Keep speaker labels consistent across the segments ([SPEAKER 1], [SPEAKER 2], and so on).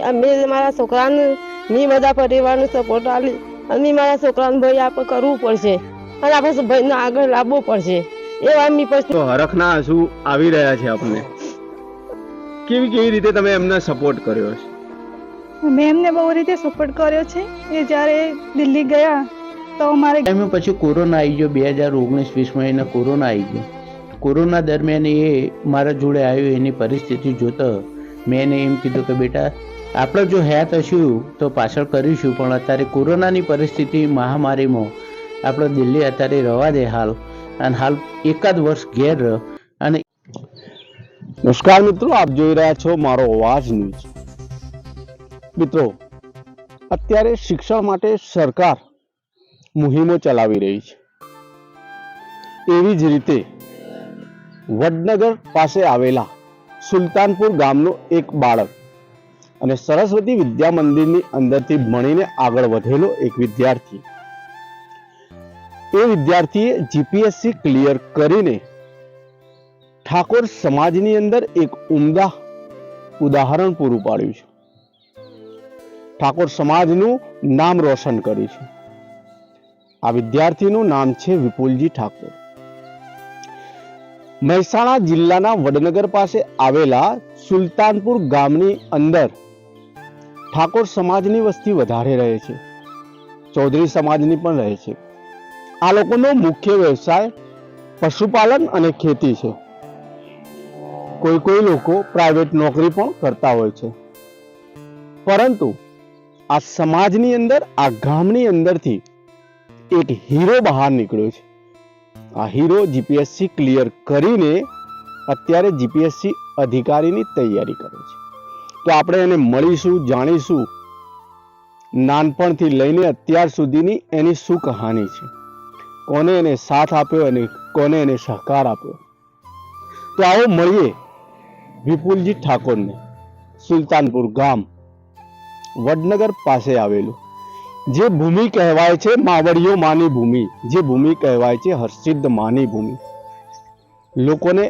[SPEAKER 1] અમે મારા છોકરાને ની બધા પરિવારનો સપોર્ટ આલી અને મારા છોકરાને ભાઈ આપણે કરવું પડશે અને આપણે ભાઈને આગળ લાવવો પડશે એવા મી પછી
[SPEAKER 2] તો હરખના આંસુ આવી રહ્યા છે આપને. કેવી રીતે તમે એમને સપોર્ટ કર્યો છે?
[SPEAKER 3] મેં એમને બહુ રીતે સપોર્ટ કર્યો છે. એ જ્યારે દિલ્હી ગયા તો અમારે
[SPEAKER 4] ટાઈમે પછી કોરોના આવી ગયો. 2019-20 માં કોરોના આવી ગયો. કોરોના દરમિયાન એ મારા જોડે આવ્યો. એની પરિસ્થિતિ જોતા મેં એને એમ કીધું કે બેટા આપણે જો હયાત હશું તો પાછળ કરીશું, પણ અત્યારે કોરોનાની પરિસ્થિતિ મહામારીમાં આપણે દિલ્હી અત્યારે રવા દે હાલ, અને હાલ એકાદ વર્ષ ઘેર રહ. અને
[SPEAKER 2] નમસ્કાર મિત્રો, આપ જોઈ રહ્યા છો મારો અવાજ ન્યૂઝ. મિત્રો, અત્યારે શિક્ષણ માટે સરકાર મુહિમો ચલાવી રહી છે. એવી જ રીતે વડનગર પાસે આવેલા સુલતાનપુર ગામનો એક બાળક અને સરસ્વતી વિદ્યા મંદિરની અંદરથી ભણીને આગળ વધેલો એક વિદ્યાર્થી, એ વિદ્યાર્થીએ જીપીએસસી ક્લિયર કરીને ઠાકોર સમાજની અંદર એક ઉમદા ઉદાહરણ પૂરું પાડ્યું છે. ઠાકોર સમાજનું નામ રોશન કર્યું છે. આ વિદ્યાર્થીનું નામ છે વિપુલજી ઠાકોર. મહેસાણા જિલ્લાના વડનગર પાસે આવેલા સુલતાનપુર ગામની અંદર ઠાકોર સમાજની વસ્તી વધારે રહે છે, ચૌધરી સમાજની પણ રહે છે. આ લોકોનો મુખ્ય વ્યવસાય પશુપાલન અને ખેતી છે. કોઈ લોકો પ્રાઇવેટ નોકરી પણ કરતા હોય છે. પરંતુ આ સમાજની અંદર, આ ગામની અંદરથી એક હીરો બહાર નીકળ્યો છે. આ હીરો જીપીએસસી ક્લિયર કરીને અત્યારે જીપીએસસી અધિકારીની તૈયારી કરે છે. તો આપણે એને મળીશું, જાણીશું નાનપણથી લઈને અત્યાર સુધીની એની શું કહાની છે, કોને એને સાથ આપ્યો અને કોને એને સહકાર આપ્યો. તો આવો મળીએ વિપુલજી ઠાકોરને. સુલતાનપુર ગામ વડનગર પાસે આવેલું, જે ભૂમિ કહેવાય છે માવડીઓ માની ભૂમિ, જે ભૂમિ કહેવાય છે હર્ષિદ્ધ માની ભૂમિ. લોકોને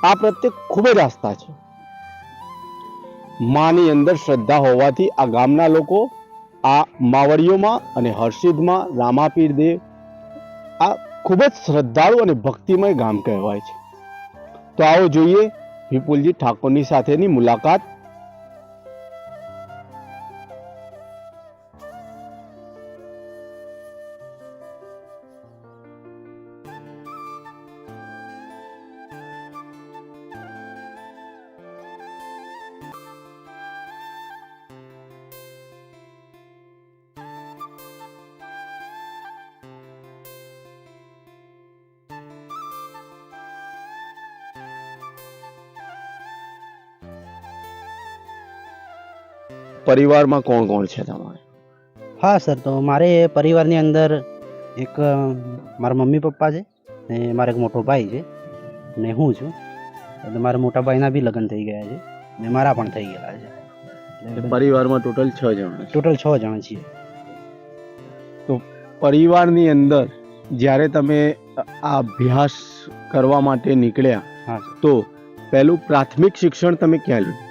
[SPEAKER 2] આ પ્રત્યે ખૂબ જ આસ્થા છે. માની અંદર શ્રદ્ધા હોવાથી આ ગામના લોકો આ માવડીઓમાં અને હર્ષિદ્ધમાં રામાપીર દેવ આ ખૂબ જ શ્રદ્ધાળુ અને ભક્તિમય ગામ કહેવાય છે. તો આવો જોઈએ વિપુલજી ઠાકોરની સાથેની મુલાકાત. પરિવારમાં કોણ કોણ છે તમારે?
[SPEAKER 5] હા સર, તો મારે પરિવારની અંદર એક મારા મમ્મી પપ્પા છે ને મારો એક મોટો ભાઈ છે ને હું છું. એટલે મારા મોટા ભાઈના બી લગ્ન થઈ ગયા છે ને મારા પણ થઈ ગયેલા છે. એટલે
[SPEAKER 2] પરિવારમાં ટોટલ 6 જણા છે.
[SPEAKER 5] ટોટલ 6 જણા છીએ.
[SPEAKER 2] તો પરિવારની અંદર જ્યારે તમે આ અભ્યાસ કરવા માટે નીકળ્યા,
[SPEAKER 5] હા સર.
[SPEAKER 2] તો પહેલું પ્રાથમિક શિક્ષણ તમે ક્યાં લીધું?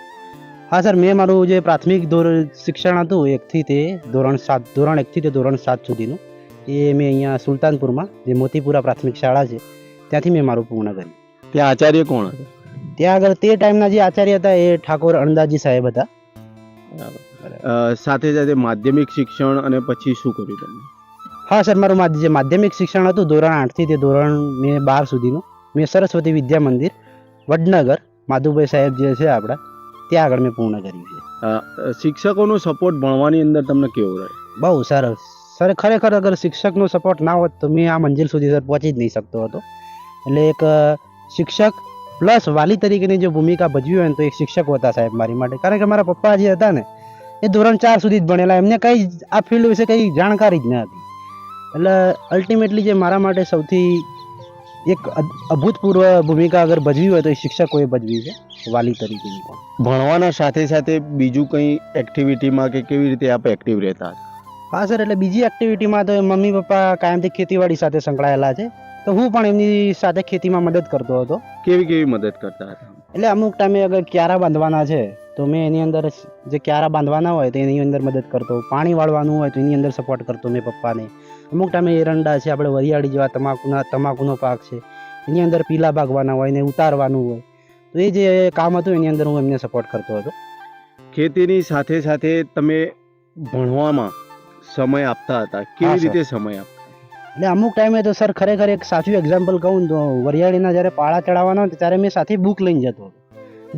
[SPEAKER 5] હા સર, મેં મારું જે પ્રાથમિક શિક્ષણ હતું ધોરણ 1 થી તે ધોરણ 7 સુધીનું, એ મેં અહીંયા સુલતાનપુરમાં જે મોતીપુરા પ્રાથમિક શાળા છે ત્યાંથી મેં મારું પૂર્ણ કર્યું.
[SPEAKER 2] ત્યાં આચાર્ય કોણ હતા?
[SPEAKER 5] ત્યાં આગળ તે ટાઈમના જે આચાર્ય હતા એ ઠાકોર અણદાજી સાહેબ હતા.
[SPEAKER 2] સાથે સાથે માધ્યમિક શિક્ષણ અને પછી શું કર્યું તમે?
[SPEAKER 5] હા સર, મારું જે માધ્યમિક શિક્ષણ હતું ધોરણ 8 થી તે ધોરણ મેં 12 સુધીનું મેં સરસ્વતી વિદ્યા મંદિર વડનગર માધુભાઈ સાહેબ જે છે આપણા ત્યાં આગળ મેં પૂર્ણ કર્યું છે.
[SPEAKER 2] શિક્ષકોનો સપોર્ટ ભણવાની અંદર તમને કેવો રહે?
[SPEAKER 5] બહુ સરસ સર. ખરેખર અગર શિક્ષકનો સપોર્ટ ના હોત તો મેં આ મંજિલ સુધી સર પહોંચી જ નહીં શકતો હતો. એટલે એક શિક્ષક પ્લસ વાલી તરીકેની જો ભૂમિકા ભજવી હોય ને તો એક શિક્ષક હતા સાહેબ મારી માટે. કારણ કે મારા પપ્પા જે હતા ને એ ધોરણ 4 સુધી જ ભણેલા, એમને કંઈ આ ફિલ્ડ વિશે કંઈ જાણકારી જ ન હતી. એટલે અલ્ટિમેટલી જે મારા માટે સૌથી એક અભૂતપૂર્વ ભૂમિકા અગર ભજવી હોય તો એ શિક્ષકોએ ભજવી છે, વાલી તરીકેની પણ.
[SPEAKER 2] ભણવાના સાથે સાથે બીજું કંઈ એક્ટિવિટીમાં કે કેવી રીતે આપ એક્ટિવ રહેતા?
[SPEAKER 5] હા સર, એટલે બીજી એક્ટિવિટીમાં તો મમ્મી પપ્પા કાયમથી ખેતીવાડી સાથે સંકળાયેલા છે, તો હું પણ એમની સાથે ખેતીમાં મદદ કરતો હતો.
[SPEAKER 2] કેવી મદદ કરતા હતા?
[SPEAKER 5] એટલે અમુક ટાઈમે અગર ક્યારા બાંધવાના છે તો તો મેં એની અંદર જે ક્યારા બાંધવાના હોય તો એની અંદર મદદ કરતો, પાણી વાળવાનું હોય તો એની અંદર સપોર્ટ કરતો મેં પપ્પાને. અમુક ટાઈમે એરંડા છે, આપણે વરિયાળી જેવા તમાકુનો પાક છે, એની અંદર પીલા ભાગવાના હોય ને ઉતારવાનું હોય, તો એ જે કામ હતું એની અંદર હું એમને સપોર્ટ કરતો હતો.
[SPEAKER 2] ખેતીની સાથે સાથે તમે ભણવામાં સમય આપતા હતા,
[SPEAKER 5] હા,
[SPEAKER 2] કેવી
[SPEAKER 5] સર.
[SPEAKER 2] રીતે સમય આપતા?
[SPEAKER 5] એટલે અમુક ટાઈમે તો સર ખરેખર એક સાચું એક્ઝામ્પલ કહું તો વરિયાળીના જ્યારે પાળા ચડાવવાના હોય ત્યારે મેં સાથે બુક લઈને જતો હતો.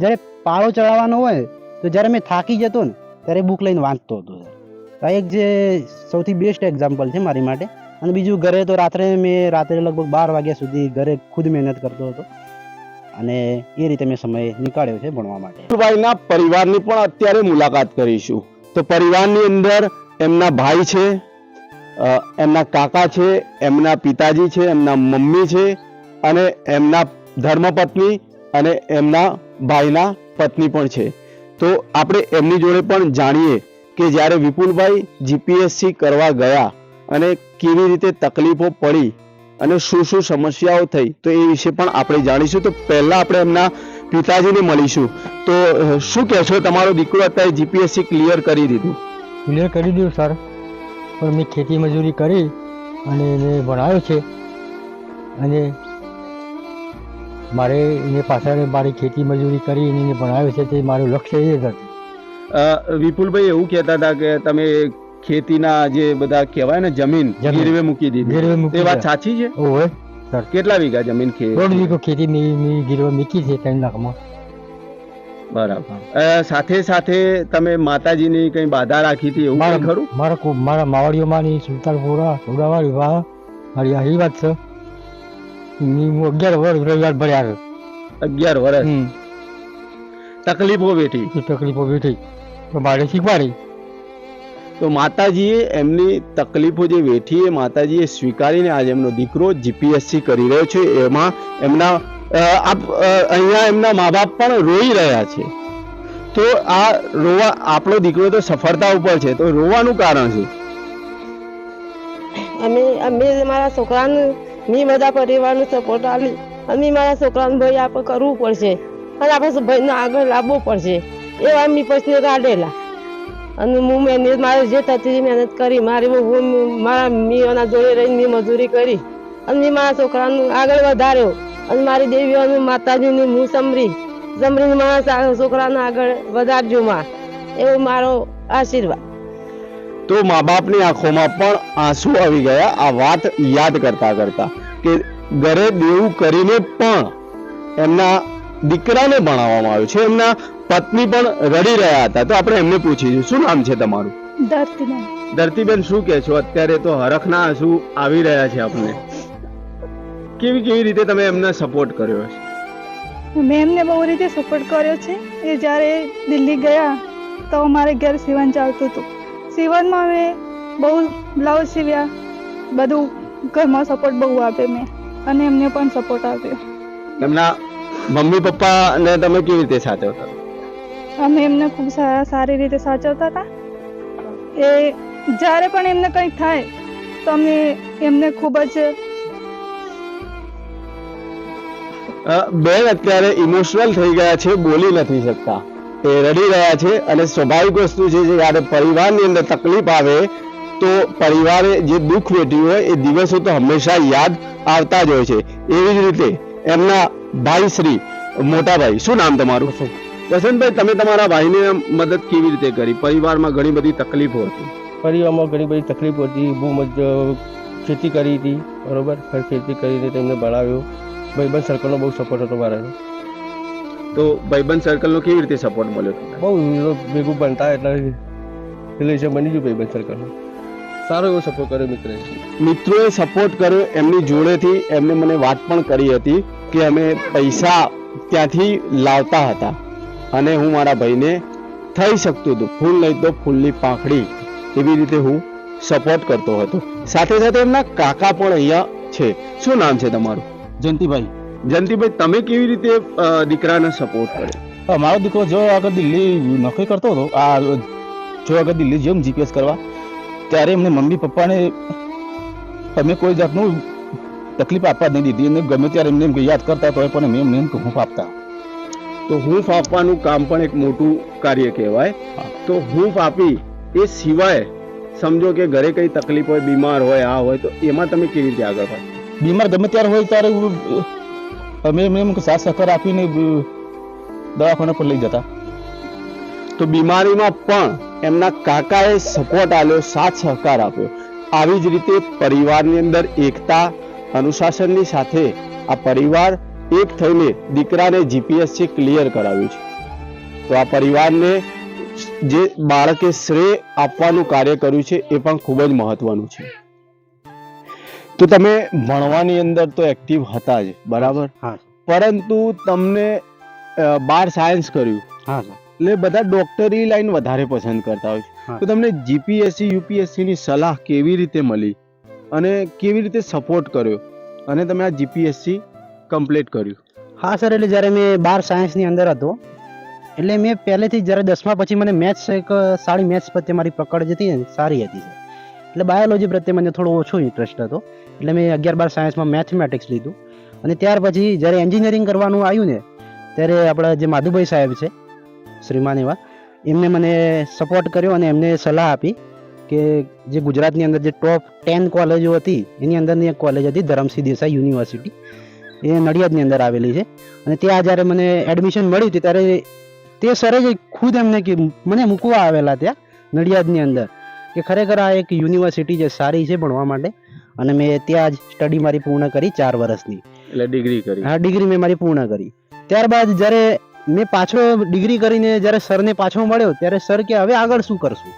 [SPEAKER 5] જ્યારે પાળો ચડાવવાનો હોય તો જ્યારે મેં થાકી જતો ને ત્યારે બુક લઈને વાંચતો હતો. આ એક જે સૌથી બેસ્ટ એક્ઝામ્પલ છે મારી માટે. અને બીજું ઘરે તો રાત્રે લગભગ 12 વાગ્યા સુધી ઘરે ખુદ મહેનત કરતો હતો અને એ રીતે મેં સમય નીકાળ્યો છે ભણવા માટે.
[SPEAKER 2] વિપુલભાઈના પરિવારની પણ અત્યારે મુલાકાત કરીશું. તો પરિવારની અંદર એમના ભાઈ છે, એમના કાકા છે, એમના પિતાજી છે, એમના મમ્મી છે અને એમના ધર્મપત્ની અને એમના ભાઈના પત્ની પણ છે. તો આપણે એમની જોડે પણ જાણીએ કે જ્યારે વિપુલભાઈ જીપીએસસી કરવા ગયા અને કેવી રીતે તકલીફો પડી અને શું શું સમસ્યાઓ થઈ, તો એ વિશે પણ આપણે જાણીશું. તો પહેલા આપણે એમના પિતાજીને મળીશું. તો શું કહેશો, તમારો દીકરો અત્યારે જીપીએસસી ક્લિયર કરી દીધું?
[SPEAKER 6] ક્લિયર કરી દીધું સર, પણ મેં ખેતી મજૂરી કરી અને એને ભણાવ્યો છે અને મારે એને પાછળ મારી ખેતી મજૂરી કરી અને એને ભણાવ્યો છે, તે મારું લક્ષ્ય એ જ હતું.
[SPEAKER 2] વિપુલભાઈ એવું કહેતા હતા કે તમે ખેતીના જે બધા કહેવાય ને જમીન ગીરવે મૂકી દીધી,
[SPEAKER 6] ગીરવે મૂકી
[SPEAKER 2] એ વાત
[SPEAKER 6] દીધી.
[SPEAKER 2] સાચી છે?
[SPEAKER 6] ઓવે સર,
[SPEAKER 2] કેટલા વીઘા જમીન
[SPEAKER 6] 1.5 વીઘો ખેતી મેં ગીરવા મૂકી છે 3 લાખમાં.
[SPEAKER 2] બરાબર. સાથે સાથે તમે માતાજીની કઈ બાધા રાખી હતી એવું કંઈ ખરું?
[SPEAKER 6] મારા માવડીઓમાંની સુલતાનપુરા ઉડાવાળી વાહ મારી આ વાત છે. હું 11 વર્ષ રવિવાર ભર્યા છે.
[SPEAKER 2] 11 વર્ષ
[SPEAKER 6] હમ.
[SPEAKER 2] તકલીફો વેઠી.
[SPEAKER 6] એ તકલીફો વેઠી તો મારે શીખવાડી.
[SPEAKER 2] તો માતાજીએ એમની તકલીફો જે વેઠી એ માતાજીએ સ્વીકારીને આજે એમનો દીકરો જીપીએસસી કરી રહ્યો છે. એમાં એમના અહીંયા એમના મા બાપ પણ રોઈ રહ્યા છે. તો આ રોવા, આપણો દીકરો તો સફળતા ઉપર છે, તો રોવાનું કારણ છે?
[SPEAKER 1] અમે મારા છોકરાને મી બધા પરિવારનો સપોર્ટ આલી અને મારા છોકરાને ભાઈ આપણે કરવું પડશે અને આપણે ભાઈને આગળ લાવવો પડશે એવા મી પછી કાઢેલા. અને હું મહેનત મારે જે થતી મહેનત કરી, મારા મીઓના જોડે રહીને મેં મજૂરી કરી અને મેં મારા છોકરાને આગળ વધાર્યો અને મારી દેવીઓનું માતાજીનું હું સમરીને મારા છોકરાને આગળ વધારજો માં, એવો મારો આશીર્વાદ.
[SPEAKER 2] તો મા બાપની આંખોમાં પણ આંસુ આવી ગયા આ વાત યાદ કરતા કરતા કે ઘરે દેવું કરીને પણ એમના દીકરાને ભણાવવામાં આવ્યો છે. એમના પત્ની પણ રડી રહ્યા હતા. તો આપણે એમને પૂછીશું, શું નામ છે તમારું?
[SPEAKER 3] ધરતીબેન.
[SPEAKER 2] ધરતીબેન, શું કહેશો? અત્યારે તો હરખના આંસુ આવી રહ્યા છે આપને. કેવી રીતે તમે એમને સપોર્ટ કર્યો છે?
[SPEAKER 3] મેં એમને બહુ રીતે સપોર્ટ કર્યો છે. એ જ્યારે દિલ્હી ગયા તો અમારે ઘેર સીવન ચાલતું હતું. સીવનમાં મેં બહુ બ્લાઉઝ સીવ્યા, બધું ઘરમાં સપોર્ટ બહુ આપ્યો મેં અને એમને પણ સપોર્ટ આપ્યો.
[SPEAKER 2] એમના મમ્મી પપ્પાને તમે કેવી રીતે સાચવતા?
[SPEAKER 3] અમે એમને ખૂબ સારી રીતે સાચવતા હતા. એ જ્યારે પણ એમને કંઈ થાય તો અમે એમને ખૂબ જ
[SPEAKER 2] બેન અત્યારે ઇમોશનલ થઈ ગયા છે, બોલી નથી શકતા, એ રડી રહ્યા છે. અને સ્વાભાવિક વસ્તુ છે, જ્યારે પરિવારની અંદર તકલીફ આવે તો પરિવારે જે દુઃખ વેઠ્યું હોય એ દિવસો તો હંમેશા યાદ આવતા જ હોય છે. એવી જ રીતે એમના ભાઈ શ્રી મોટા ભાઈ, શું નામ તમારું? વસંતભાઈ, તમે તમારા ભાઈને મદદ કેવી રીતે કરી? પરિવારમાં ઘણી બધી તકલીફો હતી.
[SPEAKER 7] પરિવારમાં ઘણી બધી તકલીફો હતી. બહુ ખેતી કરી હતી, બરોબર. ખેતી કરીને તેમને ભણાવ્યો. ભાઈબંધ સર્કલનો બહુ સપોર્ટ હતો મારો.
[SPEAKER 2] તો ભાઈબંધ સર્કલનો કેવી રીતે સપોર્ટ મળ્યો?
[SPEAKER 7] બહુ ભેગું ભણતા એટલે રિલેશન બની ગયું ભાઈબંધ સર્કલનું. સારો એવો સપોર્ટ કર્યો મિત્રએ.
[SPEAKER 2] મિત્રોએ સપોર્ટ કર્યો. એમની જોડેથી એમને મને વાત પણ કરી હતી કે અમે પૈસા ત્યાંથી લાવતા હતા અને હું મારા ભાઈને થઈ શકતું હતું, ફૂલ નહીં તો ફૂલની પાંખડી, એવી રીતે હું સપોર્ટ કરતો હતો. સાથે સાથે એમના કાકા પણ અહીંયા છે. શું નામ છે તમારું?
[SPEAKER 5] જયંતિભાઈ.
[SPEAKER 2] જયંતિભાઈ, તમે કેવી રીતે દીકરાને સપોર્ટ કર્યો?
[SPEAKER 5] મારો દીકરો જો આગળ દિલ્હી નોકરી કરતો હતો, જો આગળ દિલ્હી જેમ જીપીએસ કરવા, ત્યારે એમને મમ્મી પપ્પાને અમે કોઈ જાતનું તકલીફ આપવા નહીં દીધી. અને ગમે ત્યારે એમને યાદ કરતા હોય પણ અમે એમને હૂંફ આપતા.
[SPEAKER 2] તો તો હૂંફ આપવાનું કામ પણ એક મોટું કાર્ય કહેવાય. તો હૂંફ આપી એ સિવાય સમજો કે ઘરે કઈ તકલીફ હોય, બીમાર હોય, આ હોય, તો એમાં તમે કેવી રીતે આગળ વધો?
[SPEAKER 8] બીમાર ગમે ત્યારે હોય ત્યારે અમે એમ સાથ સહકાર આપીને દવાખાના પર લઈ જતા.
[SPEAKER 2] તો બીમારીમાં પણ એમના કાકાએ સપોર્ટ આપ્યો, સાથ સહકાર આપ્યો. આવી જ રીતે પરિવારની અંદર એકતા, અનુશાસનની સાથે આ પરિવાર એક થઈને દીકરાને જીપીએસસી ક્લિયર કરાવ્યું છે. તો આ પરિવારને જે બાળકે શ્રેય આપવાનું કાર્ય કર્યું છે એ પણ ખૂબ જ મહત્વનું છે. તો તમે ભણવાની અંદર તો એક્ટિવ હતા જ, બરાબર?
[SPEAKER 5] હા
[SPEAKER 2] પરંતુ તમને 12 સાયન્સ કર્યું
[SPEAKER 5] હા સર.
[SPEAKER 2] એટલે બધા ડોક્ટરી લાઈન વધારે પસંદ કરતા હોય છે.
[SPEAKER 5] હા.
[SPEAKER 2] તો તમને જીપીએસસી યુપીએસસી ની સલાહ કેવી રીતે મળી અને કેવી રીતે સપોર્ટ કર્યો અને તમે આ જીપીએસસી કમ્પ્લીટ કર્યું?
[SPEAKER 5] હા સર, એટલે જ્યારે મેં 12 સાયન્સની અંદર હતો એટલે મેં પહેલેથી જ્યારે 10મા પછી મને મેથ્સ એક સારી મેથ્સ પ્રત્યે મારી પકડ જે હતી ને સારી હતી સર. એટલે બાયોલોજી પ્રત્યે મને થોડો ઓછો ઇન્ટરેસ્ટ હતો એટલે મેં 11-12 સાયન્સમાં મેથમેટિક્સ લીધું. અને ત્યાર પછી જ્યારે એન્જિનિયરિંગ કરવાનું આવ્યું ને ત્યારે આપણા જે માધુભાઈ સાહેબ છે શ્રીમાન એવા, એમને મને સપોર્ટ કર્યો અને એમને સલાહ આપી કે જે ગુજરાતની અંદર જે ટોપ 10 કોલેજો હતી એની અંદરની એક કોલેજ હતી ધરમસિંહ દેસાઈ યુનિવર્સિટી, એ નડિયાદની અંદર આવેલી છે. અને ત્યાં જ્યારે મને એડમિશન મળ્યું હતું ત્યારે તે સરે જ ખુદ એમને મને મૂકવા આવેલા ત્યાં નડિયાદની અંદર કે ખરેખર આ એક યુનિવર્સિટી જે સારી છે ભણવા માટે. અને મેં ત્યાં જ સ્ટડી મારી પૂર્ણ કરી 4 વર્ષની.
[SPEAKER 2] એટલે ડિગ્રી કરી?
[SPEAKER 5] હા, ડિગ્રી મેં મારી પૂર્ણ કરી. ત્યારબાદ જ્યારે મેં પાછો ડિગ્રી કરીને જ્યારે સરને પાછો મળ્યો ત્યારે સર કે હવે આગળ શું કરશું?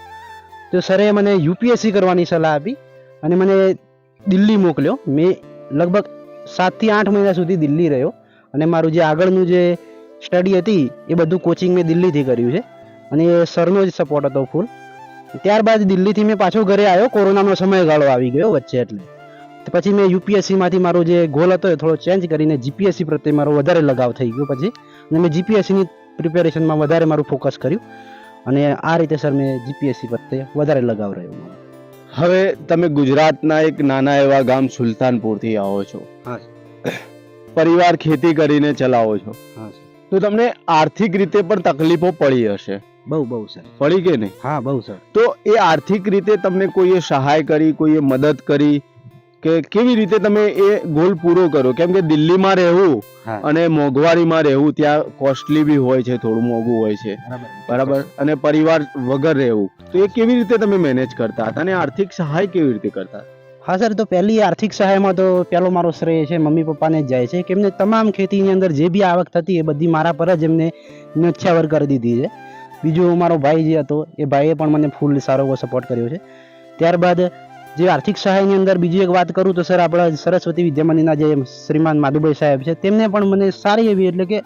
[SPEAKER 5] તો સરે મને યુપીએસસી કરવાની સલાહ આપી અને મને દિલ્હી મોકલ્યો. મેં લગભગ 7 થી 8 મહિના સુધી દિલ્હી રહ્યો અને મારું જે આગળનું જે સ્ટડી હતી એ બધું કોચિંગ મેં દિલ્હીથી કર્યું છે અને એ સરનો જ સપોર્ટ હતો ફૂલ. ત્યારબાદ દિલ્હીથી મેં પાછો ઘરે આવ્યો, કોરોનાનો સમયગાળો આવી ગયો વચ્ચે, એટલે તો પછી મેં યુપીએસસીમાંથી મારો જે ગોલ હતો એ થોડો ચેન્જ કરીને જીપીએસસી પ્રત્યે મારો વધારે લગાવ થઈ ગયો પછી, અને મેં જીપીએસસીની પ્રિપેરેશનમાં વધારે મારું ફોકસ કર્યું અને આ રીતે સર મેં જીપીએસસી પ્રત્યે વધારે લગાવ રહ્યો મારો.
[SPEAKER 2] હવે તમે ગુજરાતના એક નાના એવા ગામ સુલતાનપુરથી આવો છો.
[SPEAKER 5] હા
[SPEAKER 2] પરિવાર ખેતી કરીને ચલાવો છો.
[SPEAKER 5] હા
[SPEAKER 2] તો તમને આર્થિક રીતે પણ તકલીફો પડી હશે?
[SPEAKER 5] બહુ સર.
[SPEAKER 2] પડી કે નહીં?
[SPEAKER 5] હા બહુ સર.
[SPEAKER 2] તો એ આર્થિક રીતે તમને કોઈએ સહાય કરી, કોઈએ મદદ કરી કે કેવી રીતે તમે એ ગોલ પૂરો કરો? કેમ કે દિલ્હીમાં રહેવું
[SPEAKER 5] હા.
[SPEAKER 2] અને મોંઘવારીમાં રહેવું, ત્યાં કોસ્ટલી બી હોય છે, થોડું મોંઘું હોય છે, બરાબર, અને પરિવાર વગર રહેવું, તો એ કેવી રીતે તમે મેનેજ કરતા હતા અને આર્થિક સહાય કેવી રીતે કરતા?
[SPEAKER 5] હા સર, તો પહેલી આર્થિક સહાયમાં તો પહેલો મારો શ્રેય છે મમ્મી પપ્પાને જ જાય છે કે એમને તમામ ખેતીની અંદર જે બી આવક થતી એ બધી મારા પર જ એમને ન્યોછાવર કરી દીધી છે. બીજું મારો ભાઈ જે હતો એ ભાઈએ પણ મને ફૂલ સારો એવો સપોર્ટ કર્યો છે. ત્યારબાદ જે આર્થિક સહાયની અંદર બીજી એક વાત કરું તો સર આપણા સરસ્વતી વિદ્યામંદિરના જે શ્રીમાન માધુભાઈ સાહેબ છે તેમને પણ મને સારી એવી એટલે કે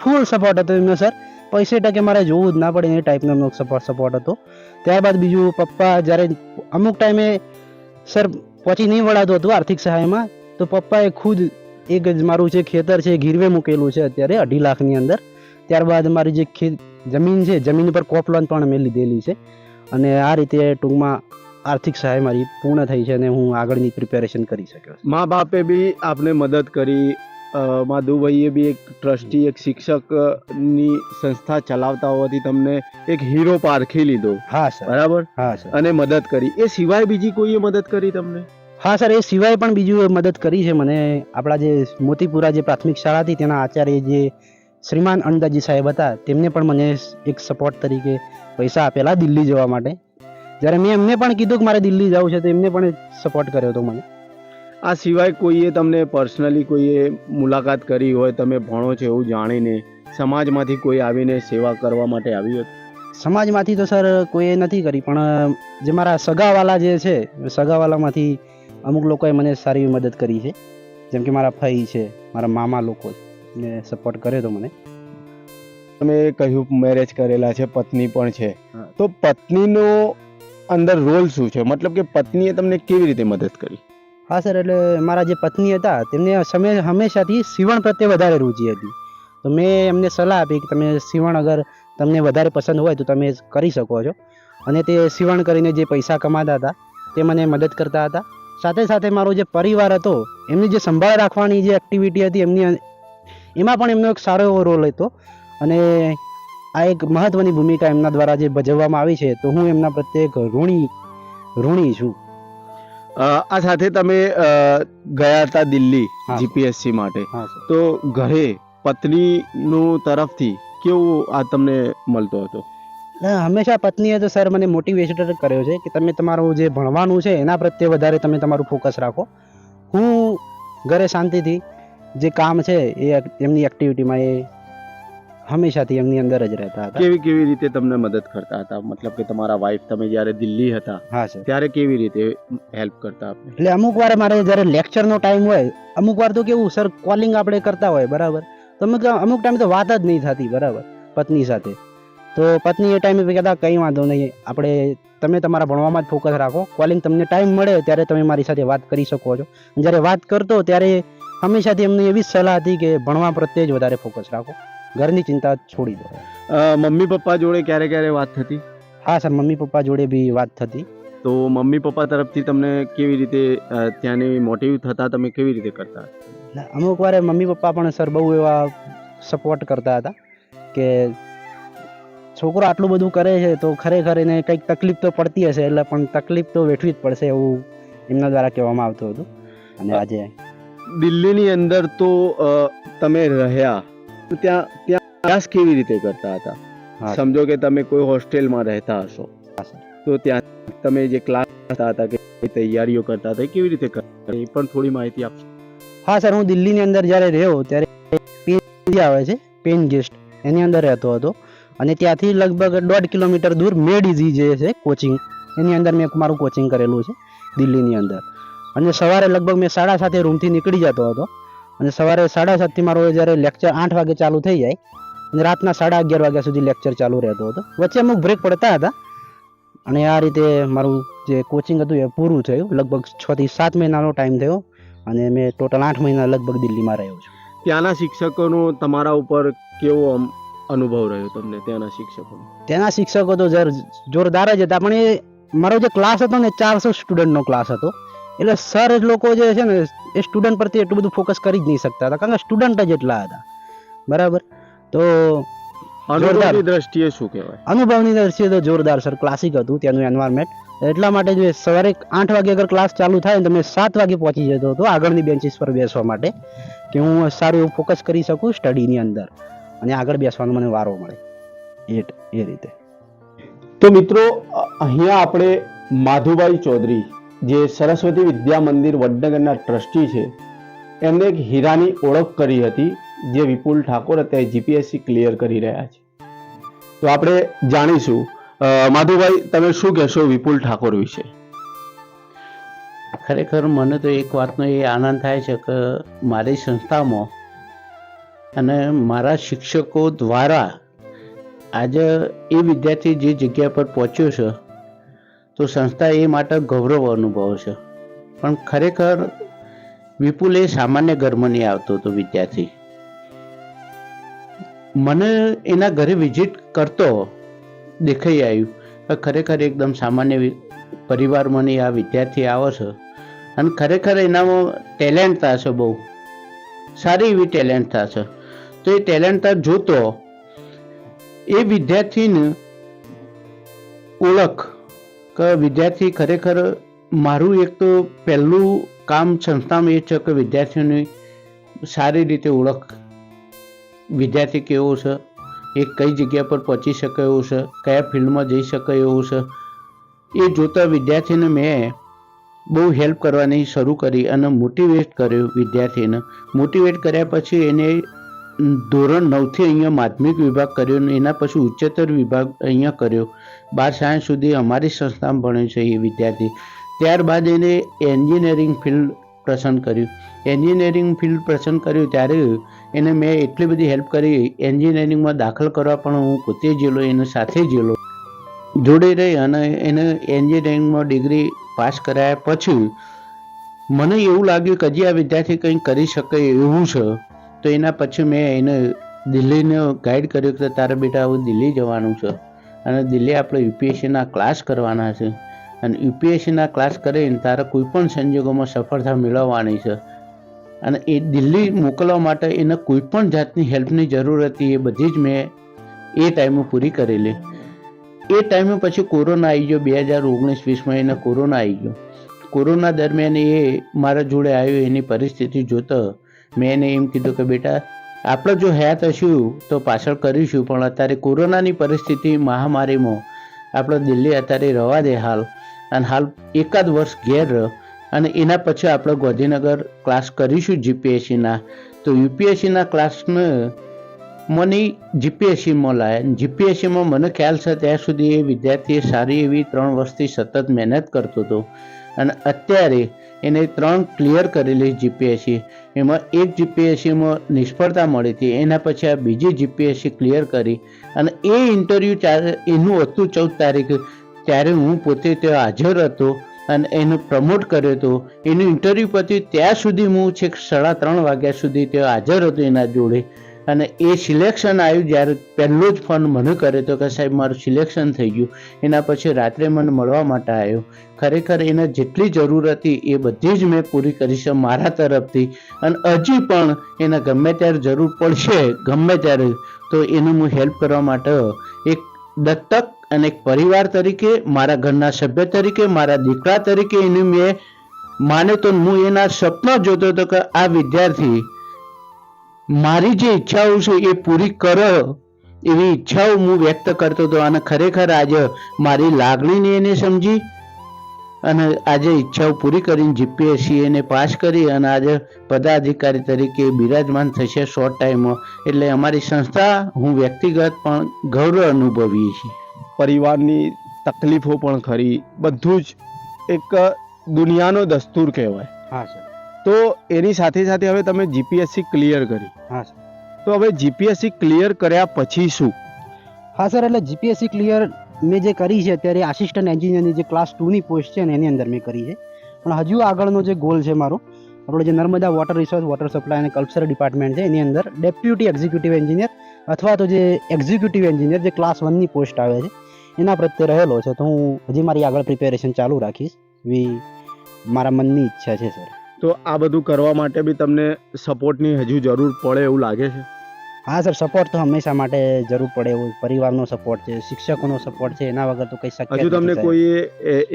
[SPEAKER 5] ફૂલ સપોર્ટ હતો એમનો સર. પૈસે ટકે મારે જોવું જ ના પડે એ ટાઈપનો એમનો સપોર્ટ હતો. ત્યારબાદ બીજું પપ્પા જ્યારે અમુક ટાઈમે સર પહોંચી નહીં વળાતું હતું આર્થિક સહાયમાં, તો પપ્પાએ ખુદ એક જ મારું જે ખેતર છે ગીરવે મૂકેલું છે અત્યારે 2.5 લાખની અંદર. ત્યારબાદ મારી જે જમીન છે, જમીન ઉપર કોપ લોન પણ મેં લીધેલી છે અને આ રીતે ટૂંકમાં આર્થિક સહાય મારી પૂર્ણ થઈ છે અને હું આગળની પ્રિપેરેશન કરી શક્યો.
[SPEAKER 2] મા બાપે બી આપને મદદ કરી, માધુભાઈએ બી એક ટ્રસ્ટી, એક શિક્ષકની સંસ્થા ચલાવતા હોવાથી તમને એક હીરો પારખી લીધો.
[SPEAKER 5] હા સર.
[SPEAKER 2] બરાબર.
[SPEAKER 5] હા સર.
[SPEAKER 2] અને મદદ કરી. એ સિવાય બીજી કોઈએ મદદ કરી તમને?
[SPEAKER 5] હા સર, એ સિવાય પણ બીજું મદદ કરી છે મને. આપણા જે મોતીપુરા જે પ્રાથમિક શાળા હતી તેના આચાર્ય જે શ્રીમાન અણદાજી સાહેબ હતા તેમને પણ મને એક સપોર્ટ તરીકે પૈસા આપેલા દિલ્હી જવા માટે. જ્યારે મેં એમને પણ કીધું કે મારે દિલ્હી જવું છે તો એમને પણ સપોર્ટ કર્યો હતો મને.
[SPEAKER 2] આ સિવાય કોઈએ તમને પર્સનલી કોઈએ મુલાકાત કરી હોય, તમે ભણો છો એવું જાણીને, સમાજમાંથી કોઈ આવીને સેવા કરવા માટે આવ્યું હતું?
[SPEAKER 5] સમાજમાંથી તો સર કોઈએ નથી કરી, પણ જે મારા સગાવાલા જે છે, સગાવાલામાંથી અમુક લોકોએ મને સારી મદદ કરી છે. જેમ કે મારા ફઈ છે, મારા મામા લોકો ને સપોર્ટ કર્યો હતો મને.
[SPEAKER 2] તમે કહ્યું મેરેજ કરેલા છે, પત્ની પણ છે, તો પત્નીનો અંદર રોલ શું છે? મતલબ કે પત્નીએ તમને કેવી રીતે મદદ કરી?
[SPEAKER 5] હા સર, એટલે મારા જે પત્ની હતા તેમને હંમેશાથી સીવણ પ્રત્યે વધારે રુચિ હતી. તો મેં એમને સલાહ આપી કે તમે સીવણ અગર તમને વધારે પસંદ હોય તો તમે કરી શકો છો. અને તે સીવણ કરીને જે પૈસા કમાતા હતા તે મને મદદ કરતા હતા. સાથે સાથે મારો જે પરિવાર હતો એમની જે સંભાળ રાખવાની જે એક્ટિવિટી હતી એમાં પણ એમનો એક સારો એવો રોલ હતો. અને આ એક મહત્વની ભૂમિકા એમના દ્વારા જે ભજવવામાં આવી છે તો હું એમના પ્રત્યે એક ઋણી છું.
[SPEAKER 2] આ સાથે તમે ગયા હતા દિલ્હી
[SPEAKER 5] હા.
[SPEAKER 2] જીપીએસસી માટે,
[SPEAKER 5] હા સર.
[SPEAKER 2] તો ઘરે પત્નીનું તરફથી કેવું આ તમને મળતો હતો?
[SPEAKER 5] હંમેશા પત્નીએ તો સર મને મોટિવેટેડ કર્યો છે કે તમે તમારું જે ભણવાનું છે એના પ્રત્યે વધારે તમે તમારું ફોકસ રાખો. હું ઘરે શાંતિથી જે કામ છે એ એમની એક્ટિવિટીમાં એ હંમેશાથી એમની અંદર જ રહેતા હતા.
[SPEAKER 2] કેવી રીતે તમને મદદ કરતા હતા? મતલબ કે તમારા વાઈફ તમે જ્યારે દિલ્હી હતા
[SPEAKER 5] હા સર.
[SPEAKER 2] ત્યારે કેવી રીતે હેલ્પ કરતા આપને?
[SPEAKER 5] એટલે અમુક વાર મારે જ્યારે લેક્ચરનો ટાઈમ હોય, અમુક વાર તો કેવું સર કોલિંગ આપણે કરતા હોય બરાબર, તો અમુક ટાઈમ તો વાત જ નહીં થતી બરાબર પત્ની સાથે. તો પત્ની એ ટાઈમે કહેતા કંઈ વાંધો નહીં, આપણે તમે તમારા ભણવામાં જ ફોકસ રાખો, કોલિંગ તમને ટાઈમ મળે ત્યારે તમે મારી સાથે વાત કરી શકો છો. જ્યારે વાત કરતો ત્યારે હંમેશાથી એમની એવી જ સલાહ હતી કે ભણવા પ્રત્યે જ વધારે ફોકસ રાખો, ઘરની ચિંતા છોડી દો.
[SPEAKER 2] મમ્મી પપ્પા જોડે ક્યારે વાત થતી?
[SPEAKER 5] હા સર, મમ્મી પપ્પા જોડે બી વાત થતી.
[SPEAKER 2] તો મમ્મી પપ્પા તરફથી તમને કેવી રીતે ત્યાંની મોટિવ થતા, તમે કેવી રીતે કરતા?
[SPEAKER 5] અમુક વાર મમ્મી પપ્પા પણ સર બહુ એવા સપોર્ટ કરતા હતા કે છોકરો આટલું બધું કરે છે તો ખરેખર એને કંઈક તકલીફ તો પડતી હશે, એટલે પણ તકલીફ તો વેઠવી જ પડશે એવું એમના દ્વારા કહેવામાં આવતું હતું. અને આજે
[SPEAKER 2] દિલ્હીની અંદર તો તમે રહ્યા, તો ત્યાં અભ્યાસ કેવી રીતે કરતા હતા?
[SPEAKER 5] હા.
[SPEAKER 2] સમજો કે તમે કોઈ હોસ્ટેલમાં રહેતા હશો, તો ત્યાં તમે જે ક્લાસ કરતા હતા કે તૈયારીઓ કરતા હતા, એ કેવી રીતે કરતા એ પણ થોડી માહિતી આપશો?
[SPEAKER 5] હા સર, હું દિલ્હીની અંદર જ્યારે રહ્યો ત્યારે પેન આવે છે પેન ગેસ્ટ, એની અંદર રહેતો હતો. અને ત્યાંથી લગભગ 1.5 કિલોમીટર દૂર મેડ-ઇઝી જે છે કોચિંગ, એની અંદર મેં મારું કોચિંગ કરેલું છે દિલ્હીની અંદર. અને સવારે લગભગ મેં 7:30 રૂમથી નીકળી જતો હતો અને સવારે 7:30 મારો જ્યારે લેક્ચર 8 વાગે ચાલુ થઈ જાય અને રાતના 11:30 વાગ્યા સુધી લેક્ચર ચાલુ રહેતો હતો. વચ્ચે અમુક બ્રેક પડતા હતા અને આ રીતે મારું જે કોચિંગ હતું એ પૂરું થયું. લગભગ 6 થી 7 મહિનાનો ટાઈમ થયો અને મેં ટોટલ 8 મહિના લગભગ દિલ્હીમાં રહ્યો છું.
[SPEAKER 2] ત્યાંના શિક્ષકોનો તમારા ઉપર કેવો અનુભવ રહ્યો તમને?
[SPEAKER 5] ત્યાંના શિક્ષકો તો જોરદાર જ હતા, પણ એ મારો જે ક્લાસ હતો ને 400 સ્ટુડન્ટનો ક્લાસ હતો, એટલે સર લોકો જે છે ને એ સ્ટુડન્ટ પ્રત્યે એટલું બધું ફોકસ કરી જ નહીં શકતા હતા, કારણ કે સ્ટુડન્ટ જ એટલા હતા બરાબર. તો
[SPEAKER 2] અનુભવની દ્રષ્ટિએ શું કહેવાય?
[SPEAKER 5] અનુભવની દ્રષ્ટિએ તો જોરદાર સર, ક્લાસિક હતું ત્યાંનું એન્વાયરમેન્ટ. એટલા માટે જો સવારે 8 વાગે અગર ક્લાસ ચાલુ થાય ને તો મેં 7 વાગે પહોંચી જતો હતો આગળની બેન્ચીસ પર બેસવા માટે, કે હું સારું એવું ફોકસ કરી શકું સ્ટડીની અંદર અને આગળ બેસવાનો મને વારો મળે એ રીતે.
[SPEAKER 2] તો મિત્રો, અહીંયા આપણે માધુભાઈ ચૌધરી જે સરસ્વતી વિદ્યા મંદિર વડનગરના ટ્રસ્ટી છે, એમને એક હીરાની ઓળખ કરી હતી જે વિપુલ ઠાકોર અત્યારે જીપીએસસી ક્લિયર કરી રહ્યા છે. તો આપણે જાણીશું. માધુભાઈ, તમે શું કહેશો વિપુલ ઠાકોર વિશે?
[SPEAKER 4] ખરેખર મને તો એક વાતનો એ આનંદ થાય છે કે મારી સંસ્થામાં અને મારા શિક્ષકો દ્વારા આજે એ વિદ્યાર્થી જે જગ્યા પર પહોંચ્યો છે તો સંસ્થા એ માટે ગૌરવ અનુભવે છે. પણ ખરેખર વિપુલ એ સામાન્ય ઘરમાં નહીં આવતો હતો વિદ્યાર્થી. મને એના ઘરે વિઝિટ કરતો દેખાઈ આવ્યું કે ખરેખર એકદમ સામાન્ય પરિવારમાં આ વિદ્યાર્થી આવે છે અને ખરેખર એનામાં ટેલેન્ટ થશે, બહુ સારી એવી ટેલેન્ટ થશે. તો એ ટેલેન્ટ જોતો એ વિદ્યાર્થીને ઓળખ કે વિદ્યાર્થી ખરેખર મારું એક તો પહેલું કામ સંસ્થામાં એ છે કે વિદ્યાર્થીઓની સારી રીતે ઓળખ, વિદ્યાર્થી કેવો છે, એ કઈ જગ્યા પર પહોંચી શકે એવું છે, કયા ફિલ્ડમાં જઈ શકે એવું છે, એ જોતા વિદ્યાર્થીને મેં બહુ હેલ્પ કરવાની શરૂ કરી અને મોટિવેટ કર્યો વિદ્યાર્થીને. મોટિવેટ કર્યા પછી એને ધોરણ 9થી અહીંયા માધ્યમિક વિભાગ કર્યો અને એના પછી ઉચ્ચતર વિભાગ અહીંયા કર્યો. 12 સાયન્સ સુધી અમારી સંસ્થામાં ભણ્યો છે એ વિદ્યાર્થી. ત્યારબાદ એને એન્જિનિયરિંગ ફિલ્ડ પસંદ કર્યું. એન્જિનિયરિંગ ફિલ્ડ પસંદ કર્યું ત્યારે એને મેં એટલી બધી હેલ્પ કરી, એન્જિનિયરિંગમાં દાખલ કરવા પણ હું પોતે જેલો, એને સાથે જેલો જોડે રહી અને એને એન્જિનિયરિંગમાં ડિગ્રી પાસ કરાયા પછી મને એવું લાગ્યું કે હજી આ વિદ્યાર્થી કંઈ કરી શકે એવું છે. તો એના પછી મેં એને દિલ્હીને ગાઈડ કર્યું કે તારે બેટા હવે દિલ્હી જવાનું છે અને દિલ્હી આપણે યુપીએસસીના ક્લાસ કરવાના છે અને યુપીએસસીના ક્લાસ કરીને તારે કોઈ પણ સંજોગોમાં સફળતા મેળવવાની છે. અને એ દિલ્હી મોકલવા માટે એને કોઈ પણ જાતની હેલ્પની જરૂર હતી એ બધી જ મેં એ ટાઈમે પૂરી કરેલી. એ ટાઈમે પછી કોરોના આવી ગયો. 2019-20માં એને કોરોના આવી ગયો. કોરોના દરમિયાન એ મારા જોડે આવ્યો. એની પરિસ્થિતિ જોતા મેં એને એમ કીધું કે બેટા આપણે જો હયાત હશું તો પાછળ કરીશું, પણ અત્યારે કોરોનાની પરિસ્થિતિ મહામારીમાં આપણે દિલ્હી અત્યારે રવા દે હાલ, અને હાલ એકાદ વર્ષ ઘેર રહ, અને એના પછી આપણે ગાંધીનગર ક્લાસ કરીશું જીપીએસસીના. તો યુપીએસસીના ક્લાસને મને જીપીએસસીમાં લાયા. જીપીએસસીમાં મને ખ્યાલ છે ત્યાં સુધી એ વિદ્યાર્થી સારી એવી 3 વર્ષથી સતત મહેનત કરતો હતો, અને અત્યારે એને 3 ક્લિયર કરેલી જીપીએસસી. એમાં એક જીપીએસસીમાં નિષ્ફળતા મળી હતી. એના પછી આ બીજી જીપીએસસી ક્લિયર કરી, અને એ ઇન્ટરવ્યૂ એનું હતું 14 તારીખે. ત્યારે હું પોતે ત્યાં હાજર હતો અને એને પ્રમોટ કર્યો હતો. એનું ઇન્ટરવ્યૂ પત્યું ત્યાં સુધી હું છેક 3:30 વાગ્યા સુધી ત્યાં હાજર હતો એના જોડે. અને એ સિલેક્શન આવ્યું જ્યારે પહેલો જ ફોન મને કર્યો હતો કે સાહેબ મારું સિલેક્શન થઈ ગયું. એના પછી રાત્રે મને મળવા માટે આવ્યો. ખરેખર એને જેટલી જરૂર હતી એ બધી જ મેં પૂરી કરી છે મારા તરફથી, અને હજી પણ એને ગમે ત્યારે જરૂર પડશે ગમે ત્યારે તો એને હું હેલ્પ કરવા માટે એક દત્તક અને એક પરિવાર તરીકે, મારા ઘરના સભ્ય તરીકે, મારા દીકરા તરીકે એને મેં માને તો હું એના સપના જોતો હતો કે આ વિદ્યાર્થી મારી જે ઈચ્છાઓ છે એ પૂરી કરે એવી ઈચ્છાઓ હું વ્યક્ત કરતો હતો. અને ખરેખર આજે મારી લાગણીને એને સમજી અને આજે ઈચ્છાઓ પૂરી કરીને જીપીએસસી એને પાસ કરી અને આજે પદાધિકારી તરીકે બિરાજમાન થશે શોર્ટ ટાઈમમાં. એટલે અમારી સંસ્થા, હું વ્યક્તિગત પણ ગૌરવ અનુભવીએ છીએ.
[SPEAKER 2] પરિવારની તકલીફો પણ ખરી, બધું જ એક દુનિયાનો દસ્તુર કહેવાય.
[SPEAKER 5] હા સર.
[SPEAKER 2] તો એની સાથે સાથે હવે તમે જીપીએસસી ક્લિયર કરી.
[SPEAKER 5] હા સર.
[SPEAKER 2] તો હવે જીપીએસસી ક્લિયર કર્યા પછી શું?
[SPEAKER 5] હા સર, એટલે જીપીએસસી ક્લિયર મેં જે કરી છે અત્યારે આસિસ્ટન્ટ એન્જિનિયરની જે ક્લાસ 2ની પોસ્ટ છે ને એની અંદર મેં કરી છે. પણ હજુ આગળનો જે ગોલ છે મારો, આપણો જે Narmada water resource, water supply અને કલ્ચર ડિપાર્ટમેન્ટ છે એની અંદર ડેપ્યુટી એક્ઝિક્યુટિવ એન્જિનિયર અથવા તો જે એક્ઝિક્યુટિવ એન્જિનિયર જે ક્લાસ 1ની પોસ્ટ આવે છે એના પ્રત્યે રહેલો છે. તો હું હજી મારી આગળ પ્રિપેરેશન ચાલુ રાખીશ એવી મારા મનની ઈચ્છા છે સર.
[SPEAKER 2] તો આ બધું કરવા માટે બી તમને સપોર્ટની હજુ જરૂર પડે એવું લાગે છે?
[SPEAKER 5] હા સર, સપોર્ટ તો હંમેશા માટે જરૂર પડે એવું. પરિવારનો સપોર્ટ છે, શિક્ષકોનો સપોર્ટ છે, એના વગર તો કંઈ શક્ય
[SPEAKER 2] હજુ તમને
[SPEAKER 5] નથી.
[SPEAKER 2] કોઈએ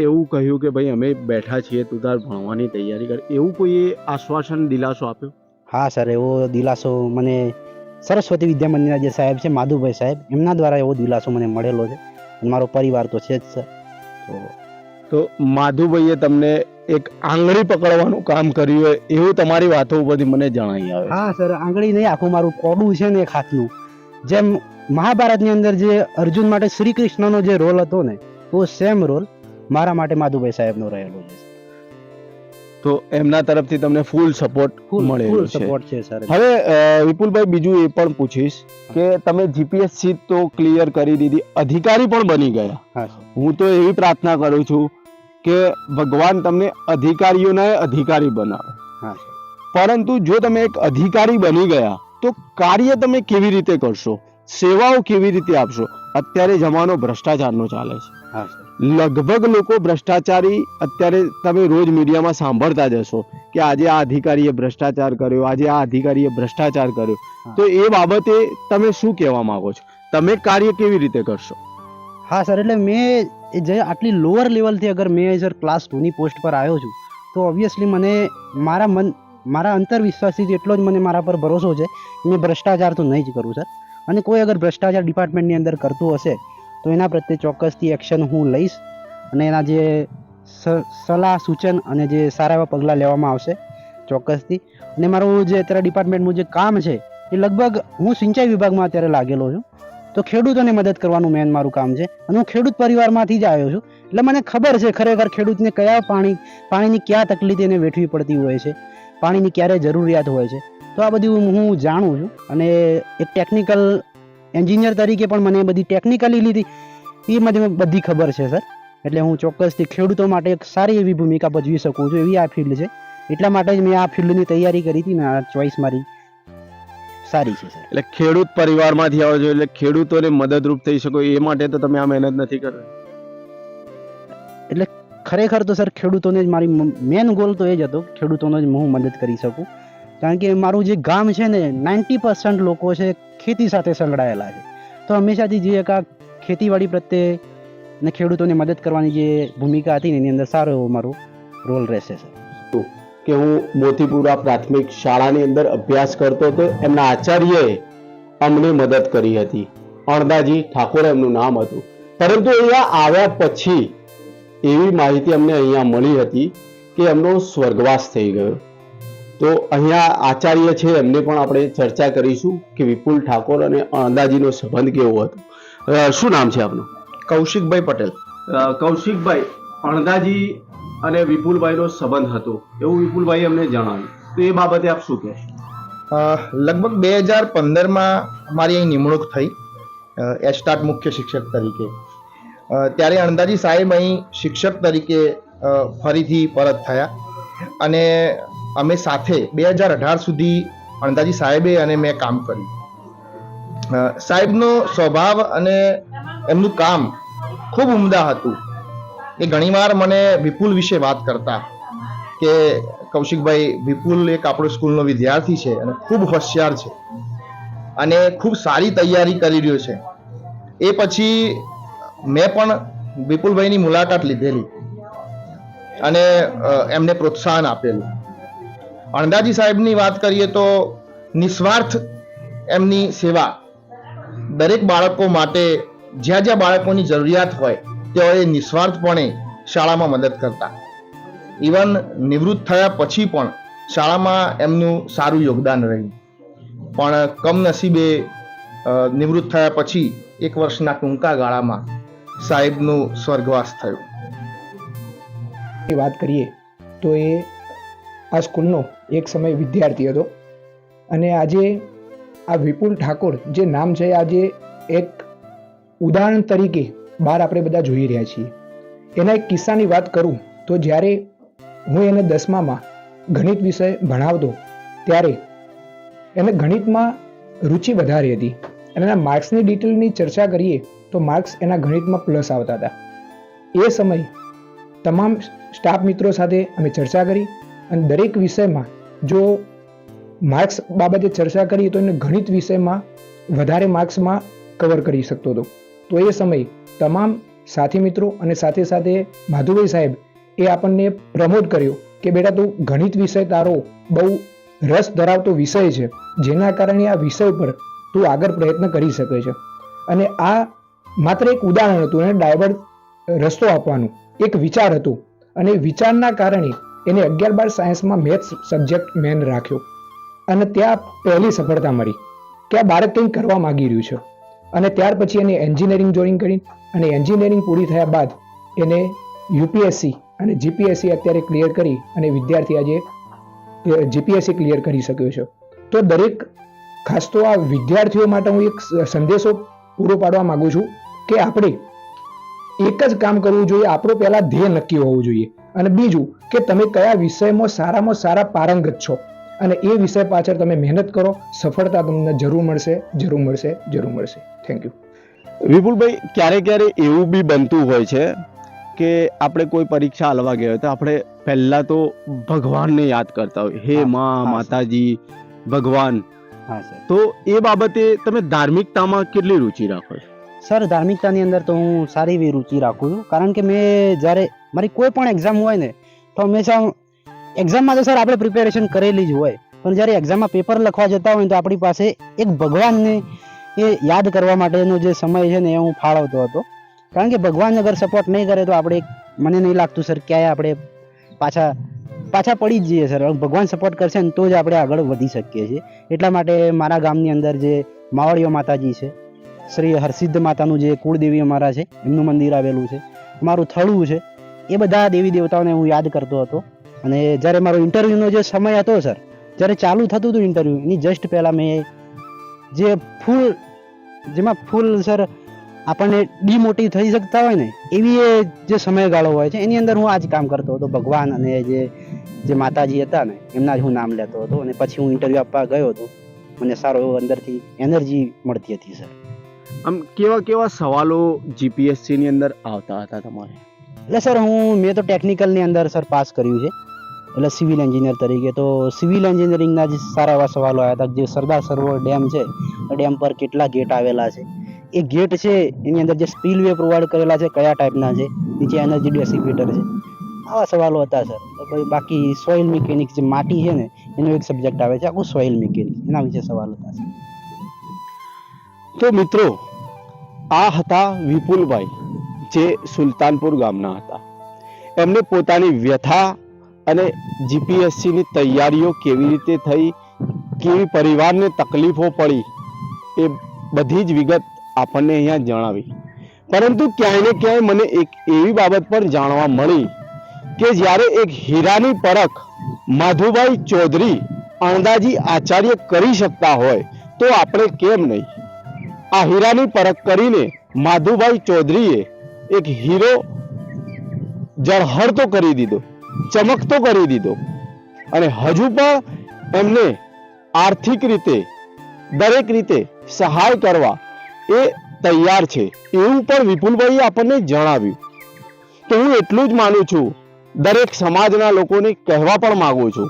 [SPEAKER 2] એવું કહ્યું કે ભાઈ અમે બેઠા છીએ, તું તાર ભણવાની તૈયારી કર, એવું કોઈએ આશ્વાસન, દિલાસો આપ્યો?
[SPEAKER 5] હા સર, એવો દિલાસો મને સરસ્વતી વિદ્યા મંદિરના જે સાહેબ છે માધુભાઈ સાહેબ, એમના દ્વારા એવો દિલાસો મને મળેલો છે. મારો પરિવાર તો છે જ સર.
[SPEAKER 2] તો માધુભાઈએ તમને એક આંગળી પકડવાનું કામ કર્યું હોય એવું તમારી વાતો ઉપરથી મને જણાઈ આવે.
[SPEAKER 5] હા સર, આંગળી નહીં, આખું મારું કોડું છે ને એક હાથનું. જેમ મહાભારતની અંદર જે અર્જુન માટે શ્રી કૃષ્ણનો જે રોલ હતો ને, તો સેમ રોલ મારા માટે માધુભાઈ સાહેબનો રહેલો છે.
[SPEAKER 2] તો એમના તરફથી તમને ફૂલ સપોર્ટ મળેલો
[SPEAKER 5] ફૂલ
[SPEAKER 2] છે.
[SPEAKER 5] સપોર્ટ છે સર.
[SPEAKER 2] હવે વિપુલભાઈ, બીજું એ પણ પૂછીશ કે તમે જીપીએસસી તો ક્લિયર કરી દીધી, અધિકારી પણ બની ગયા.
[SPEAKER 5] હા સર.
[SPEAKER 2] હું તો એવી પ્રાર્થના કરું છું કે ભગવાન તમને અધિકારીઓને અધિકારી બનાવે.
[SPEAKER 5] હા સર.
[SPEAKER 2] પરંતુ જો તમે એક અધિકારી બની ગયા તો કાર્ય તમે કેવી રીતે કરશો, સેવાઓ કેવી રીતે આપશો? અત્યારે જમાનો ભ્રષ્ટાચારનો ચાલે છે.
[SPEAKER 5] હા સર.
[SPEAKER 2] લગભગ લોકો ભ્રષ્ટાચારી, અત્યારે તમે રોજ મીડિયામાં સાંભળતા જ હશો કે આજે આ અધિકારીએ ભ્રષ્ટાચાર કર્યો, આજે આ અધિકારીએ ભ્રષ્ટાચાર કર્યો. તો એ બાબતે તમે શું કહેવા માંગો છો? તમે કાર્ય કેવી રીતે કરશો?
[SPEAKER 5] હા સર, એટલે મેં જે આટલી લોઅર લેવલથી અગર મેં સર ક્લાસ 2ની પોસ્ટ પર આવ્યો છું તો ઓબ્વિયસલી મને મારા અંતરવિશ્વાસથી એટલો જ મને મારા પર ભરોસો છે કે મેં ભ્રષ્ટાચાર તો નહીં જ કરું સર. અને કોઈ અગર ભ્રષ્ટાચાર ડિપાર્ટમેન્ટની અંદર કરતું હશે તો એના પ્રત્યે ચોક્કસથી એક્શન હું લઈશ, અને એના જે સલાહ સૂચન અને જે સારા એવા પગલાં લેવામાં આવશે ચોક્કસથી. અને મારું જે અત્યારે ડિપાર્ટમેન્ટનું જે કામ છે એ લગભગ હું સિંચાઈ વિભાગમાં અત્યારે લાગેલો છું. તો ખેડૂતોને મદદ કરવાનું મેન મારું કામ છે, અને હું ખેડૂત પરિવારમાંથી જ આવ્યો છું. એટલે મને ખબર છે ખરેખર ખેડૂતને કયા પાણીની ક્યાં તકલીફ એને વેઠવી પડતી હોય છે, પાણીની ક્યારે જરૂરિયાત હોય છે. તો આ બધું હું જાણું છું, અને એક ટેકનિકલ એન્જિનિયર તરીકે પણ મને બધી ટેકનિકલી લીધી એ મને બધી ખબર છે સર. એટલે હું ચોક્કસથી ખેડૂતો માટે એક સારી એવી ભૂમિકા ભજવી શકું છું એવી આ ફિલ્ડ છે. એટલા માટે જ મેં આ ફિલ્ડની તૈયારી કરી હતી ને આ ચોઈસ મારી સારી છે સર.
[SPEAKER 2] એટલે ખેડૂત પરિવારમાંથી આવો છો એટલે ખેડૂતોને મદદરૂપ થઈ શકો એ માટે તો તમે આ મહેનત નથી કરતા.
[SPEAKER 5] એટલે ખરેખર તો સર ખેડૂતોને જ મારી મેન ગોલ તો એ જ હતો, ખેડૂતોને જ હું મદદ કરી શકું. કારણ કે મારું જે ગામ છે ને 90% લોકો છે ખેતી સાથે સંકળાયેલા છે. તો હંમેશાથી જે એક આ ખેતીવાડી પ્રત્યે ને ખેડૂતોને મદદ કરવાની જે ભૂમિકા હતી ને એની અંદર સારો એવો મારો રોલ રહેશે સર.
[SPEAKER 2] કે હું મોતીપુરા પ્રાથમિક શાળાની અંદર અભ્યાસ કરતો હતો, એમના આચાર્યએ અમને મદદ કરી હતી. અણદાજી ઠાકોર એમનું નામ હતું. પરંતુ અહીંયા આવ્યા પછી એવી માહિતી અમને અહીંયા મળી હતી કે એમનો સ્વર્ગવાસ થઈ ગયો. તો અહીંયા આચાર્ય છે એમને પણ આપણે ચર્ચા કરીશું કે વિપુલ ઠાકોર અને અણદાજીનો સંબંધ કેવો હતો. શું નામ છે આપનું?
[SPEAKER 8] કૌશિકભાઈ પટેલ.
[SPEAKER 2] કૌશિકભાઈ, અણદાજી અને વિપુલભાઈનો સંબંધ હતો એવું વિપુલભાઈ અમને જણાવ્યું, તો એ બાબતે આપ શું કહેશો?
[SPEAKER 8] લગભગ 2015માં મારી અહીં નિમણૂક થઈ એસ્ટાટ મુખ્ય શિક્ષક તરીકે. ત્યારે અણદાજી સાહેબ અહીં શિક્ષક તરીકે ફરીથી પરત થયા અને અમે સાથે 2018 સુધી અણદાજી સાહેબે અને મેં કામ કર્યું. સાહેબનો સ્વભાવ અને એમનું કામ ખૂબ ઉમદા હતું. એ ઘણીવાર મને વિપુલ વિશે વાત કરતા કે કૌશિકભાઈ, વિપુલ એક આપણો સ્કૂલનો વિદ્યાર્થી છે અને ખૂબ હોશિયાર છે અને ખૂબ સારી તૈયારી કરી રહ્યો છે. એ પછી મેં પણ વિપુલભાઈની મુલાકાત લીધેલી અને એમને પ્રોત્સાહન આપેલું. અણદાજી સાહેબની વાત કરીએ તો નિસ્વાર્થ એમની સેવા, દરેક બાળકો માટે જ્યાં જ્યાં બાળકોની જરૂરિયાત હોય તેઓએ નિસ્વાર્થપણે શાળામાં મદદ કરતા. ઇવન નિવૃત્ત થયા પછી પણ શાળામાં એમનું સારું યોગદાન રહ્યું. પણ કમનસીબે નિવૃત્ત થયા પછી 1 વર્ષના ટૂંકા ગાળામાં સાહેબનું સ્વર્ગવાસ થયું.
[SPEAKER 9] વાત કરીએ તો એ આ સ્કૂલનો એક સમય વિદ્યાર્થી હતો અને આજે આ વિપુલ ઠાકોર જે નામ છે આજે એક ઉદાહરણ તરીકે બહાર આપણે બધા જોઈ રહ્યા છીએ. એના એક કિસ્સાની વાત કરું તો જ્યારે હું એને 10મામાં ગણિત વિષય ભણાવતો ત્યારે એને ગણિતમાં રુચિ વધારે હતી અને એના માર્ક્સની ડિટેલની ચર્ચા કરીએ તો માર્ક્સ એના ગણિતમાં પ્લસ આવતા હતા. એ સમય તમામ સ્ટાફ મિત્રો સાથે અમે ચર્ચા કરી અને દરેક વિષયમાં જો માર્ક્સ બાબતે ચર્ચા કરીએ તો એને ગણિત વિષયમાં વધારે માર્ક્સમાં કવર કરી શકતો હતો. તો એ સમય તમામ સાથી મિત્રો અને સાથે સાથે માધુભાઈ સાહેબ એ આપણને પ્રમોટ કર્યો કે બેટા તું ગણિત વિષય તારો બહુ રસ ધરાવતો વિષય છે, જેના કારણે આ વિષય પર તું આગળ પ્રયત્ન કરી શકે છે. અને આ માત્ર એક ઉદાહરણ હતું, એને ડાયવર્ટ રસ્તો આપવાનું એક વિચાર હતો અને વિચારના કારણે એને 11-12 સાયન્સમાં મેથ્સ સબ્જેક્ટ મેન રાખ્યો અને ત્યાં પહેલી સફળતા મળી કે આ બાળક કંઈક કરવા માંગી રહ્યું છે. અને ત્યાર પછી એને એન્જિનિયરિંગ જોઈન કરી અને એન્જિનિયરિંગ પૂરી થયા બાદ એને યુપીએસસી અને જીપીએસસી અત્યારે ક્લિયર કરી અને વિદ્યાર્થી આજે જીપીએસસી ક્લિયર કરી શક્યો છે. તો દરેક ખાસ તો આ વિદ્યાર્થીઓ માટે હું એક સંદેશો પૂરો પાડવા માંગુ છું કે આપણે એક જ કામ કરવું જોઈએ, આપણો પહેલા ધ્યેય નક્કી હોવું જોઈએ અને બીજું કે તમે કયા વિષયમાં સારા પારંગત છો અને એ વિષય પાછળ તમે મહેનત કરો, સફળતા તમને જરૂર મળશે. Thank you.
[SPEAKER 2] વિપુલભાઈ, ક્યારે એવું બી બનતું હોય છે કે આપણે કોઈ પરીક્ષા આલવા ગયા હોય તો આપણે પહેલા તો ભગવાનને યાદ કરતા હોય, હે માં, માતાજી, ભગવાન.
[SPEAKER 5] હા સર.
[SPEAKER 2] તો એ બાબતે તમે ધાર્મિકતામાં કેટલી રુચિ રાખો છો?
[SPEAKER 5] સર, ધાર્મિકતાની અંદર તો હું સારી એવી રુચિ રાખું છું, કારણ કે મેં જ્યારે મારી કોઈ પણ એક્ઝામ હોય ને તો હંમેશા એક્ઝામમાં તો સર આપણે પ્રિપેરેશન કરેલી જ હોય, પણ જ્યારે એક્ઝામમાં પેપર લખવા જતા હોય તો આપણી પાસે એક ભગવાનને એ યાદ કરવા માટેનો જે સમય છે ને એ હું ફાળવતો હતો. કારણ કે ભગવાન અગર સપોર્ટ નહીં કરે તો આપણે, મને નહીં લાગતું સર ક્યાંય આપણે પાછા પડી જ જઈએ સર. ભગવાન સપોર્ટ કરશે ને તો જ આપણે આગળ વધી શકીએ છીએ. એટલા માટે મારા ગામની અંદર જે માવડીઓ માતાજી છે, શ્રી હરસિદ્ધ માતાનું જે કુળદેવી અમારા છે એમનું મંદિર આવેલું છે, અમારું થળું છે, એ બધા દેવી દેવતાઓને હું યાદ કરતો હતો. અને જ્યારે મારો ઇન્ટરવ્યૂનો જે સમય હતો સર, જ્યારે ચાલુ થતું હતું ઇન્ટરવ્યૂ, એની જસ્ટ પહેલાં મેં જેમાં ફૂલ સર આપણને ડિમોટિવ થઈ શકતા હોય ને એવી એ જે સમયગાળો હોય છે એની અંદર હું આ જ કામ કરતો હતો. ભગવાન અને જે માતાજી હતા ને એમના જ હું નામ લેતો હતો અને પછી હું ઇન્ટરવ્યૂ આપવા ગયો હતો. મને સારો એવો અંદરથી એનર્જી મળતી હતી સર.
[SPEAKER 2] આમ કેવા સવાલો જીપીએસસી ની અંદર આવતા હતા તમારે?
[SPEAKER 5] એટલે સર મેં તો ટેકનિકલની અંદર સર પાસ કર્યું છે એટલે સિવિલ એન્જિનિયર તરીકે. તો સિવિલ એન્જિનિયરિંગના જે સારા એવા સવાલો આવ્યા હતા. જે સરદાર સરોવર ડેમ છે, ડેમ પર કેટલા ગેટ આવેલા છે, એ ગેટ છે એની અંદર જે સ્પીલવે પ્રોવાઈડ કરેલા છે કયા ટાઈપના છે, નીચે એનર્જી ડેસિપેટર છે, આવા સવાલો હતા સર. બાકી સોઇલ મિકેનિક્સ, જે માટી છે ને એનો એક સબ્જેક્ટ આવે છે આખું સોઇલ મિકેનિક્સ, એના વિશે સવાલ હતા સર.
[SPEAKER 2] તો મિત્રો, આ હતા વિપુલભાઈ, જે સુલતાનપુર ગામના હતા. એમને પોતાની વ્યથા અને જીપીએસસીની તૈયારીઓ કેવી રીતે થઈ, કેવી પરિવારને તકલીફો પડી, એ બધી જ વિગત આપણને અહીંયા જણાવી. પરંતુ ક્યાંય ને ક્યાંય મને એક એવી બાબત પર જાણવા મળી કે જ્યારે એક હીરાની પરખ માધુભાઈ ચૌધરી અણદાજી આચાર્ય કરી શકતા હોય તો આપણે કેમ નહીં? આ હીરાની પરખ કરીને માધુભાઈ ચૌધરીએ એક હીરો ઝળહળતો કરી દીધો, ચમકતો કરી દીધો, અને હજુ પણ એમને આર્થિક રીતે દરેક રીતે સહાય કરવા એ તૈયાર છે, એવું પણ વિપુલભાઈએ આપણને જણાવ્યું. તો હું એટલું જ માનું છું, દરેક સમાજના લોકોને કહેવા પણ માંગુ છું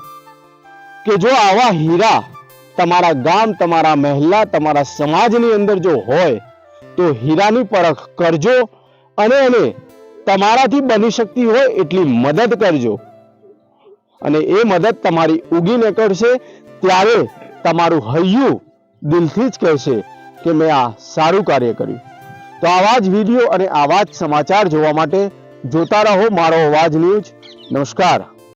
[SPEAKER 2] કે જો આવા હીરા તમારા ગામ, તમારા મહેલા, તમારા સમાજની અંદર જો હોય તો હીરાની પરખ કરજો અને તમારાથી બની શકતી હોય એટલી મદદ કરજો. અને એ મદદ તમારી ઉગી નીકળશે ત્યારે તમારું હૈયું દિલથી જ કહેશે કે મેં આ સારું કાર્ય કર્યું. તો આવા જ વિડીયો અને આવા જ સમાચાર જોવા માટે જોતા રહો મારો અવાજ ન્યૂઝ. નમસ્કાર.